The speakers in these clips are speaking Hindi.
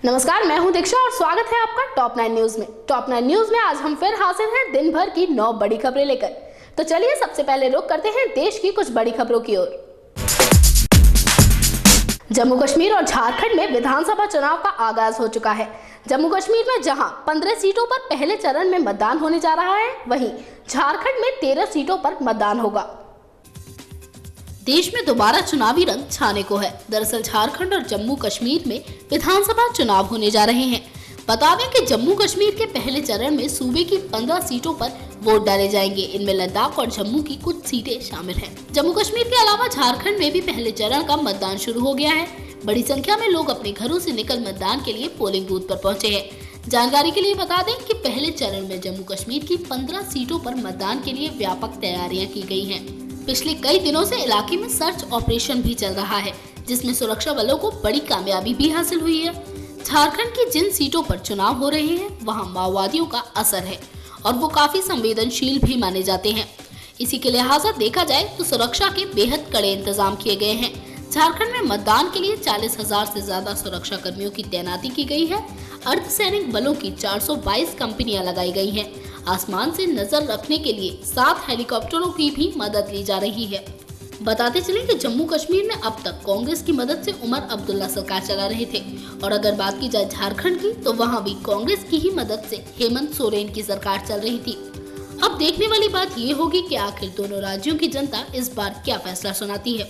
नमस्कार, मैं हूं दीक्षा और स्वागत है आपका टॉप 9 न्यूज में। टॉप 9 न्यूज में आज हम फिर हाजिर हैं दिन भर की 9 बड़ी खबरें लेकर। तो चलिए सबसे पहले रुख करते हैं देश की कुछ बड़ी खबरों की ओर। जम्मू कश्मीर और झारखंड में विधानसभा चुनाव का आगाज हो चुका है। जम्मू कश्मीर में जहां 15 सीटों पर पहले चरण में मतदान होने जा रहा है, वहीं झारखंड में 13 सीटों पर मतदान होगा। देश में दोबारा चुनावी रंग छाने को है। दरअसल झारखंड और जम्मू कश्मीर में विधानसभा चुनाव होने जा रहे हैं। बता दें कि जम्मू कश्मीर के पहले चरण में सूबे की 15 सीटों पर वोट डाले जाएंगे। इनमें लद्दाख और जम्मू की कुछ सीटें शामिल हैं। जम्मू कश्मीर के अलावा झारखंड में भी पहले चरण का मतदान शुरू हो गया है। बड़ी संख्या में लोग अपने घरों से निकल मतदान के लिए पोलिंग बूथ पर पहुंचे हैं। जानकारी के लिए बता दें कि पहले चरण में जम्मू कश्मीर की 15 सीटों पर मतदान के लिए व्यापक तैयारियां की गई हैं। पिछले कई दिनों से इलाके में सर्च ऑपरेशन भी चल रहा है, जिसमें सुरक्षा बलों को बड़ी कामयाबी भी हासिल हुई है। झारखंड की जिन सीटों पर चुनाव हो रहे हैं, वहां माओवादियों का असर है और वो काफी संवेदनशील भी माने जाते हैं। इसी के लिहाजा देखा जाए तो सुरक्षा के बेहद कड़े इंतजाम किए गए हैं। झारखंड में मतदान के लिए 40,000 से ज्यादा सुरक्षा कर्मियों की तैनाती की गई है। अर्धसैनिक बलों की 422 कंपनियां लगाई गई हैं। आसमान से नजर रखने के लिए 7 हेलीकॉप्टरों की भी मदद ली जा रही है। बताते चलें कि जम्मू कश्मीर में अब तक कांग्रेस की मदद से उमर अब्दुल्ला सरकार चला रहे थे, और अगर बात की जाए झारखंड की, तो वहां भी कांग्रेस की ही मदद से हेमंत सोरेन की सरकार चल रही थी। अब देखने वाली बात ये होगी कि आखिर दोनों राज्यों की जनता इस बार क्या फैसला सुनाती है।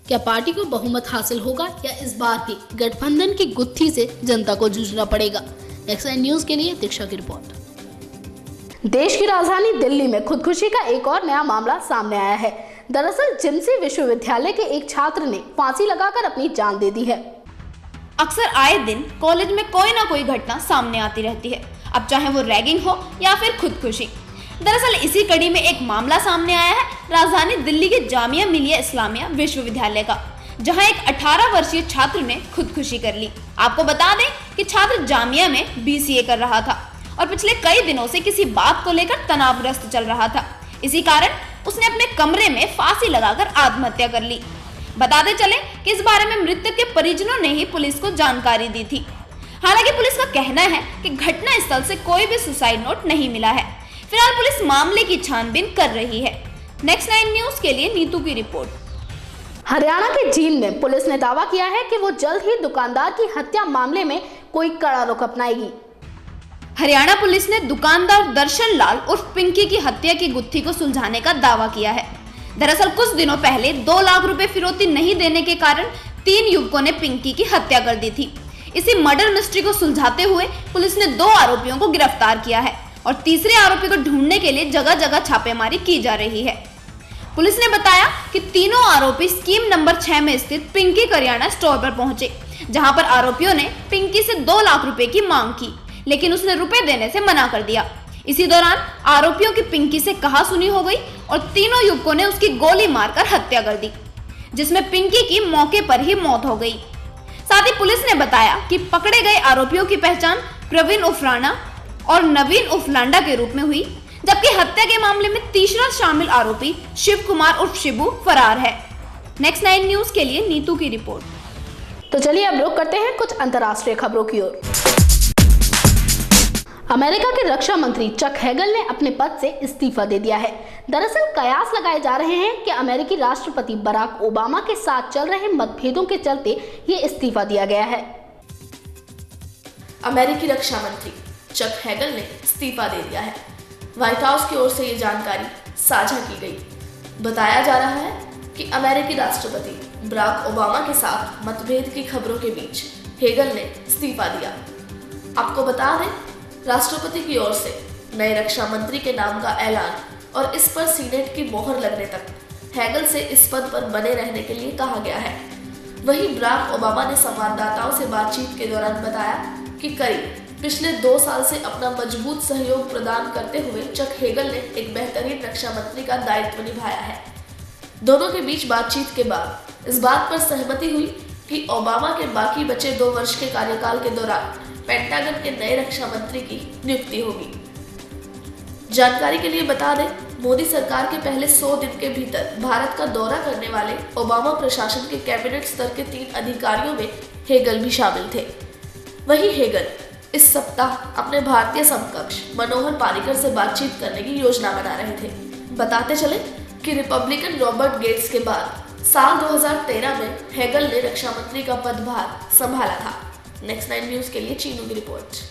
क्या पार्टी को बहुमत हासिल होगा या इस बार भी गठबंधन की गुत्थी से जनता को जूझना पड़ेगा। नेक्स्ट 9 न्यूज के लिए दीक्षा की रिपोर्ट। देश की राजधानी दिल्ली में खुदकुशी का एक और नया मामला सामने आया है। दरअसल जिंसी विश्वविद्यालय के एक छात्र ने फांसी लगाकर अपनी जान दे दी है। अक्सर आए दिन कॉलेज में कोई ना कोई घटना सामने आती रहती है, अब चाहे वो रैगिंग हो या फिर खुदकुशी। दरअसल इसी कड़ी में एक मामला सामने आया है राजधानी दिल्ली के जामिया मिलिया इस्लामिया विश्वविद्यालय का, जहां एक 18 वर्षीय छात्र ने खुदकुशी कर ली। आपको बता दें कि छात्र जामिया में BCA कर रहा था और पिछले कई दिनों से किसी बात को लेकर तनावग्रस्त चल रहा था। इसी कारण उसने अपने कमरे में फांसी लगाकर आत्महत्या कर ली। बताते चले कि इस बारे में मृतक के परिजनों ने ही पुलिस को जानकारी दी थी। हालांकि पुलिस का कहना है कि घटना स्थल से कोई भी सुसाइड नोट नहीं मिला है। फिलहाल पुलिस मामले की छानबीन कर रही है। नेक्स्ट 9 न्यूज के लिए नीतू की रिपोर्ट। हरियाणा के जींद में पुलिस ने दावा किया है कि वो जल्द ही दुकानदार की हत्या मामले में कोई कड़ा रुख अपनाएगी। हरियाणा पुलिस ने दुकानदार दर्शन लाल उर्फ पिंकी की हत्या की गुत्थी को सुलझाने का दावा किया है। दरअसल कुछ दिनों पहले 2 लाख रुपए फिरौती नहीं देने के कारण 3 युवकों ने पिंकी की हत्या कर दी थी। इसी मर्डर मिस्ट्री को सुलझाते हुए पुलिस ने 2 आरोपियों को गिरफ्तार किया है और तीसरे आरोपी को ढूंढने के लिए जगह जगह छापेमारी की जा रही है। पुलिस ने बताया कि तीनों आरोपी स्कीम नंबर 6 में स्थित पिंकी करियाना स्टोर पर पहुंचे, जहां पर आरोपियों ने पिंकी से 2 लाख रुपए की मांग की, लेकिन उसने रुपए देने से मना कर दिया। इसी दौरान आरोपियों की पिंकी से कहासुनी हो गई और तीनों युवकों ने उसकी गोली मारकर हत्या कर दी, जिसमें पिंकी की मौके पर ही मौत हो गई। साथ ही पुलिस ने बताया कि पकड़े गए आरोपियों की पहचान प्रवीण उर्फ राणा और नवीन उर्फ लांडा के रूप में हुई, जबकि हत्या के मामले में तीसरा शामिल आरोपी शिव कुमार उर्फ शिबू फरार है। नेक्स्ट 9 न्यूज के लिए नीतू की रिपोर्ट। तो चलिए अब रुख करते हैं कुछ अंतर्राष्ट्रीय खबरों की ओर। अमेरिका के रक्षा मंत्री चक हेगल ने अपने पद से इस्तीफा दे दिया है। दरअसल कयास लगाए जा रहे हैं कि अमेरिकी राष्ट्रपति बराक ओबामा के साथ चल रहे मतभेदों के चलते ये इस्तीफा दिया गया है। अमेरिकी रक्षा मंत्री चक हेगल ने इस्तीफा दे दिया है। व्हाइट हाउस की ओर से ये जानकारी साझा की गई। बताया जा रहा है कि अमेरिकी राष्ट्रपति बराक ओबामा के साथ मतभेद की खबरों के बीच हेगल ने इस्तीफा दिया। आपको बता दें, राष्ट्रपति की ओर से नए रक्षा मंत्री के नाम का ऐलान और इस पर सीनेट की मोहर लगने तक हेगल से इस पद पर बने रहने के लिए कहा गया है। वहीं बराक ओबामा ने संवाददाताओं से बातचीत के दौरान बताया कि करीब पिछले 2 साल से अपना मजबूत सहयोग प्रदान करते हुए चक हेगल ने एक बेहतरीन रक्षा मंत्री का दायित्व निभाया है। दोनों के बीच बातचीत के बाद इस बात पर सहमति हुई कि ओबामा के बाकी बचे 2 वर्ष के कार्यकाल के दौरान पेंटागन के नए रक्षा मंत्री की नियुक्ति होगी। जानकारी के लिए बता दें, मोदी सरकार के पहले 100 दिन के भीतर भारत का दौरा करने वाले ओबामा प्रशासन के कैबिनेट स्तर के 3 अधिकारियों में हेगल भी शामिल थे। वहीं हेगल इस सप्ताह अपने भारतीय समकक्ष मनोहर पारिकर से बातचीत करने की योजना बना रहे थे। बताते चले कि रिपब्लिकन रॉबर्ट गेट्स के बाद साल 2013 में हेगल ने रक्षा मंत्री का पदभार संभाला था। नेक्स्ट 9 न्यूज के लिए चीनू की रिपोर्ट।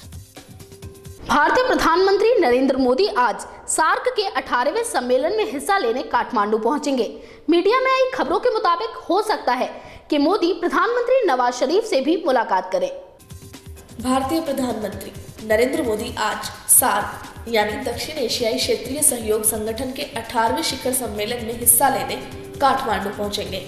भारतीय प्रधानमंत्री नरेंद्र मोदी आज सार्क के 18वें सम्मेलन में हिस्सा लेने काठमांडू पहुंचेंगे। मीडिया में आई खबरों के मुताबिक हो सकता है कि मोदी प्रधानमंत्री नवाज शरीफ से भी मुलाकात करें। भारतीय प्रधानमंत्री नरेंद्र मोदी आज सार्क यानी दक्षिण एशियाई क्षेत्रीय सहयोग संगठन के 18वें शिखर सम्मेलन में हिस्सा लेने काठमांडू पहुंचेंगे,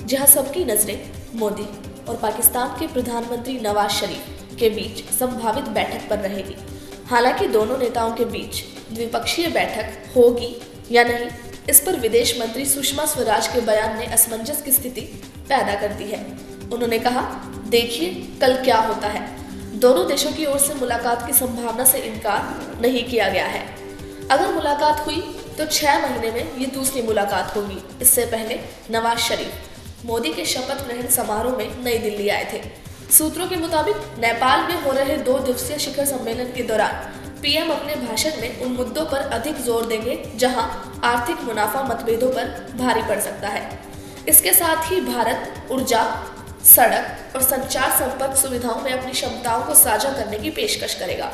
जहां सबकी नजरें मोदी और पाकिस्तान के प्रधानमंत्री नवाज शरीफ के बीच संभावित बैठक पर रहेगी। हालांकि दोनों नेताओं के बीच द्विपक्षीय बैठक होगी या नहीं, इस पर विदेश मंत्री सुषमा स्वराज के बयान ने असमंजस की स्थिति पैदा कर दी है। उन्होंने कहा, देखिए कल क्या होता है। दोनों देशों की ओर से मुलाकात की संभावना से इनकार नहीं किया गया है। अगर मुलाकात हुई तो 6 महीने में ये दूसरी मुलाकात होगी। इससे पहले नवाज शरीफ मोदी के शपथ ग्रहण समारोह में नई दिल्ली आए थे। सूत्रों के मुताबिक नेपाल में हो रहे 2 दिवसीय शिखर सम्मेलन के दौरान पीएम अपने भाषण में उन मुद्दों पर अधिक जोर देंगे जहां आर्थिक मुनाफा मतभेदों पर भारी पड़ सकता है। इसके साथ ही भारत ऊर्जा, सड़क और संचार संपर्क सुविधाओं में अपनी क्षमताओं को साझा करने की पेशकश करेगा।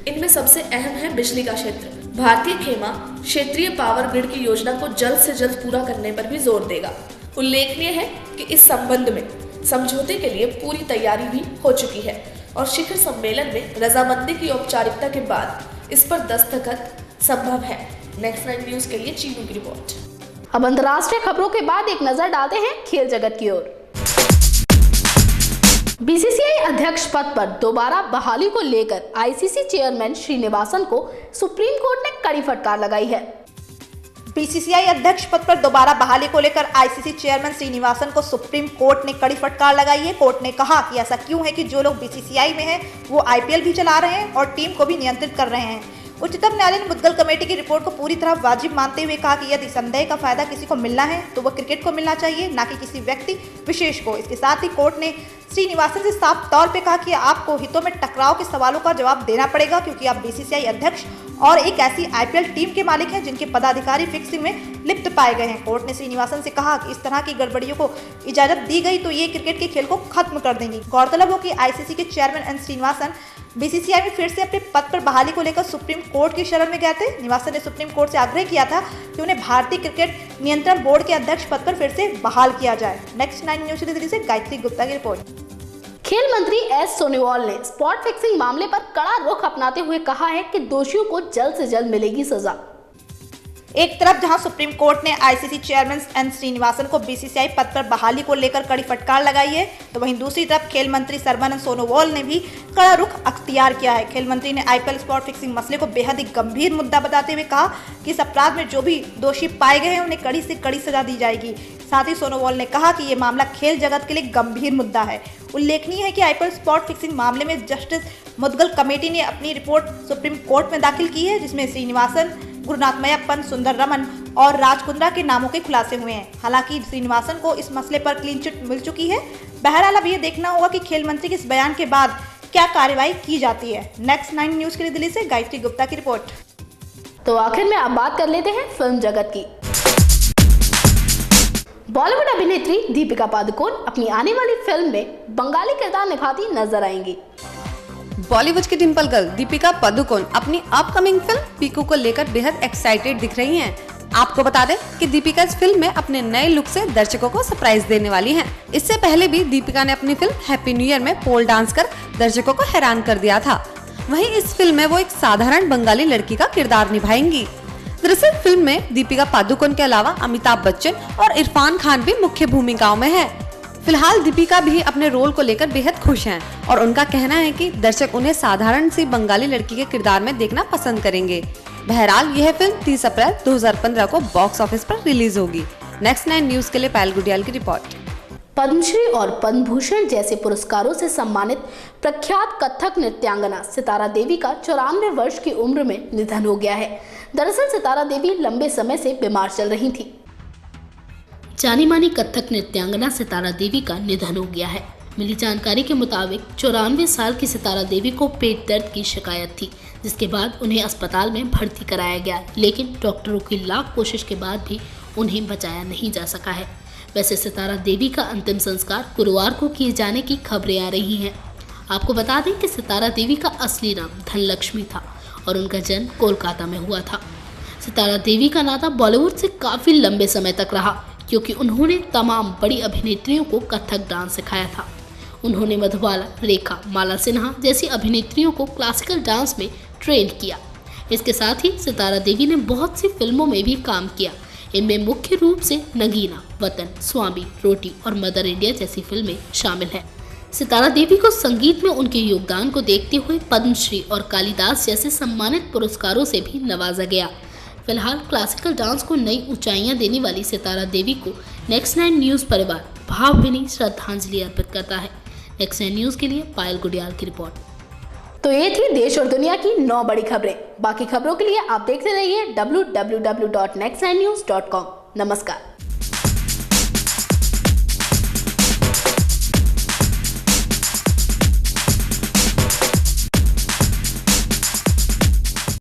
इनमें सबसे अहम है बिजली का क्षेत्र। भारतीय खेमा क्षेत्रीय पावर ग्रिड की योजना को जल्द से जल्द पूरा करने पर भी जोर देगा। उल्लेखनीय है कि इस संबंध में समझौते के लिए पूरी तैयारी भी हो चुकी है और शिखर सम्मेलन में रजामंदी की औपचारिकता के बाद इस पर दस्तखत संभव है। नेक्स्ट 9 न्यूज के लिए चीनू की रिपोर्ट। अब अंतर्राष्ट्रीय खबरों के बाद एक नजर डालते हैं खेल जगत की ओर। बीसीसीआई अध्यक्ष पद पर दोबारा बहाली को लेकर आईसीसी चेयरमैन श्रीनिवासन को सुप्रीम कोर्ट ने कड़ी फटकार लगाई है। बीसीसीआई अध्यक्ष पद पर दोबारा बहाली को लेकर आईसीसी चेयरमैन श्रीनिवासन को सुप्रीम कोर्ट ने कड़ी फटकार लगाई है। कोर्ट ने कहा कि ऐसा क्यों है कि जो लोग बीसीसीआई में हैं वो आईपीएल भी चला रहे हैं और टीम को भी नियंत्रित कर रहे हैं। उच्चतम न्यायालय ने मुद्गल कमेटी की रिपोर्ट को पूरी तरह वाजिब मानते हुए कहा कि यदि संदेह का फायदा किसी को मिलना है तो वह क्रिकेट को मिलना चाहिए, ना कि किसी व्यक्ति विशेष को। इसके साथ ही कोर्ट ने श्रीनिवासन से साफ तौर पे कहा कि आपको हितों में टकराव के सवालों का जवाब देना पड़ेगा, क्योंकि आप बीसीसीआई अध्यक्ष और एक ऐसी आईपीएल टीम के मालिक हैं जिनके पदाधिकारी फिक्सिंग में लिप्त पाए गए हैं। कोर्ट ने श्रीनिवासन से कहा कि इस तरह की गड़बड़ियों को इजाजत दी गई तो ये क्रिकेट के खेल को खत्म कर देंगी। गौरतलब हो कि आईसीसी के चेयरमैन एन श्रीनिवासन बीसीसीआई में फिर से अपने पद पर बहाली को लेकर सुप्रीम कोर्ट की शरण में गए थे। निवासन ने सुप्रीम कोर्ट से आग्रह किया था कि उन्हें भारतीय क्रिकेट नियंत्रण बोर्ड के अध्यक्ष पद पर फिर से बहाल किया जाए। नेक्स्ट 9 न्यूज दिल्ली से गायत्री गुप्ता की रिपोर्ट। खेल मंत्री एस सोनोवाल ने स्पॉट फिक्सिंग मामले पर कड़ा रुख अपनाते हुए कहा है कि दोषियों को जल्द से जल्द मिलेगी सजा। एक तरफ जहां सुप्रीम कोर्ट ने आईसीसी चेयरमैन एन श्रीनिवासन को बीसीसीआई पद पर बहाली को लेकर कड़ी फटकार लगाई है, तो वहीं दूसरी तरफ खेल मंत्री सर्बानंद सोनोवाल ने भी कड़ा रुख अख्तियार किया है। खेल मंत्री ने आईपीएल स्पॉट फिक्सिंग मसले को बेहद ही गंभीर मुद्दा बताते हुए कहा कि इस अपराध में जो भी दोषी पाए गए हैं उन्हें कड़ी से कड़ी सजा दी जाएगी। साथ ही सोनोवाल ने कहा कि ये मामला खेल जगत के लिए गंभीर मुद्दा है। उल्लेखनीय है कि आईपीएल स्पॉट फिक्सिंग मामले में जस्टिस मुद्गल कमेटी ने अपनी रिपोर्ट सुप्रीम कोर्ट में दाखिल की है, जिसमें श्रीनिवासन, गुरुनाथ मयप्पन, सुंदर रमन और राज कुंद्रा के नामों के खुलासे हुए हैं। हालांकि श्रीनिवासन को इस मसले पर क्लीन चिट मिल चुकी है। बहरहाल अब ये देखना होगा कि खेल मंत्री के इस बयान के बाद क्या कार्रवाई की जाती है। नेक्स्ट 9 न्यूज के लिए दिल्ली से गायत्री गुप्ता की रिपोर्ट। तो आखिर में आप बात कर लेते हैं फिल्म जगत की। बॉलीवुड अभिनेत्री दीपिका पादुकोण अपनी आने वाली फिल्म में बंगाली किरदार निभाती नजर आएंगी। बॉलीवुड की डिंपल गर्ल दीपिका पादुकोण अपनी अपकमिंग फिल्म पीकू को लेकर बेहद एक्साइटेड दिख रही हैं। आपको बता दें कि दीपिका इस फिल्म में अपने नए लुक से दर्शकों को सरप्राइज देने वाली हैं। इससे पहले भी दीपिका ने अपनी फिल्म हैप्पी न्यू ईयर में पोल डांस कर दर्शकों को हैरान कर दिया था। वहीं इस फिल्म में वो एक साधारण बंगाली लड़की का किरदार निभाएंगी। दरअसल फिल्म में दीपिका पादुकोण के अलावा अमिताभ बच्चन और इरफान खान भी मुख्य भूमिकाओं में हैं। फिलहाल दीपिका भी अपने रोल को लेकर बेहद खुश हैं और उनका कहना है कि दर्शक उन्हें साधारण सी बंगाली लड़की के किरदार में देखना पसंद करेंगे। बहरहाल यह फिल्म 30 अप्रैल 2015 को बॉक्स ऑफिस पर रिलीज होगी। नेक्स्ट 9 न्यूज के लिए पायल गुडियाल की रिपोर्ट। पद्मश्री और पद्म भूषण जैसे पुरस्कारों से सम्मानित प्रख्यात कथक नृत्यांगना सितारा देवी का 94 वर्ष की उम्र में निधन हो गया है। दरअसल सितारा देवी लंबे समय से बीमार चल रही थी। जानी मानी कथक नृत्यांगना सितारा देवी का निधन हो गया है। मिली जानकारी के मुताबिक 94 साल की सितारा देवी को पेट दर्द की शिकायत थी, जिसके बाद उन्हें अस्पताल में भर्ती कराया गया, लेकिन डॉक्टरों की लाख कोशिश के बाद भी उन्हें बचाया नहीं जा सका है। वैसे सितारा देवी का अंतिम संस्कार गुरुवार को किए जाने की खबरें आ रही हैं। आपको बता दें कि सितारा देवी का असली नाम धनलक्ष्मी था और उनका जन्म कोलकाता में हुआ था। सितारा देवी का नाता बॉलीवुड से काफ़ी लंबे समय तक रहा, क्योंकि उन्होंने तमाम बड़ी अभिनेत्रियों को कथक डांस सिखाया था। उन्होंने मधुबाला, रेखा, माला सिन्हा जैसी अभिनेत्रियों को क्लासिकल डांस में ट्रेन किया। इसके साथ ही सितारा देवी ने बहुत सी फिल्मों में भी काम किया। इनमें मुख्य रूप से नगीना, वतन, स्वामी, रोटी और मदर इंडिया जैसी फिल्में शामिल हैं। सितारा देवी को संगीत में उनके योगदान को देखते हुए पद्मश्री और कालिदास जैसे सम्मानित पुरस्कारों से भी नवाजा गया। फिलहाल क्लासिकल डांस को नई ऊंचाइयां देने वाली सितारा देवी को नेक्स्ट 9 न्यूज़ परिवार भावभीनी श्रद्धांजलि अर्पित करता है। नेक्स्ट 9 न्यूज़ के लिए पायल गुडियाल की रिपोर्ट। तो ये थी देश और दुनिया की 9 बड़ी खबरें। बाकी खबरों के लिए आप देखते रहिए www.next9news.com। नमस्कार।